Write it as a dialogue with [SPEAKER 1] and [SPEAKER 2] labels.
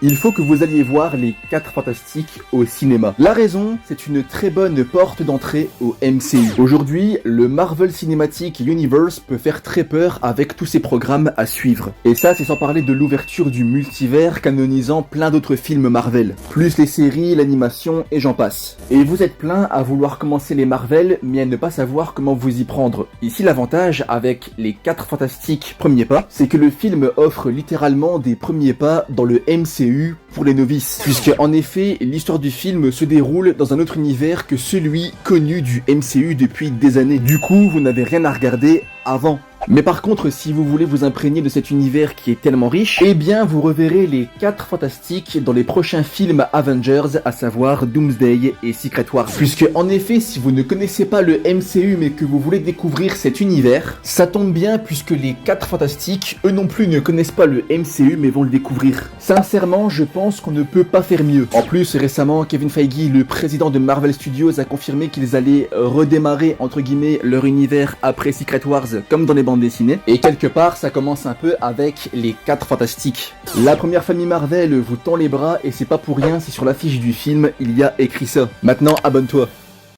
[SPEAKER 1] Il faut que vous alliez voir les 4 Fantastiques au cinéma. La raison, c'est une très bonne porte d'entrée au MCU. Aujourd'hui, le Marvel Cinematic Universe peut faire très peur avec tous ces programmes à suivre. Et ça, c'est sans parler de l'ouverture du multivers canonisant plein d'autres films Marvel. Plus les séries, l'animation et j'en passe. Et vous êtes plein à vouloir commencer les Marvel, mais à ne pas savoir comment vous y prendre. Ici, l'avantage avec les 4 Fantastiques premiers pas, c'est que le film offre littéralement des premiers pas dans le MCU pour les novices, puisque en effet l'histoire du film se déroule dans un autre univers que celui connu du MCU depuis des années. Du coup, vous n'avez rien à regarder avant. Mais par contre, si vous voulez vous imprégner de cet univers qui est tellement riche, eh bien vous reverrez les 4 Fantastiques dans les prochains films Avengers, à savoir Doomsday et Secret Wars. Puisque en effet, si vous ne connaissez pas le MCU mais que vous voulez découvrir cet univers, ça tombe bien puisque les 4 Fantastiques, eux non plus ne connaissent pas le MCU mais vont le découvrir. Sincèrement, je pense qu'on ne peut pas faire mieux. En plus, récemment, Kevin Feige, le président de Marvel Studios, a confirmé qu'ils allaient redémarrer entre guillemets leur univers après Secret Wars comme dans les bandes dessinées. Et quelque part, ça commence un peu avec les 4 Fantastiques. La première famille Marvel vous tend les bras et c'est pas pour rien si sur l'affiche du film, il y a écrit ça. Maintenant, abonne-toi.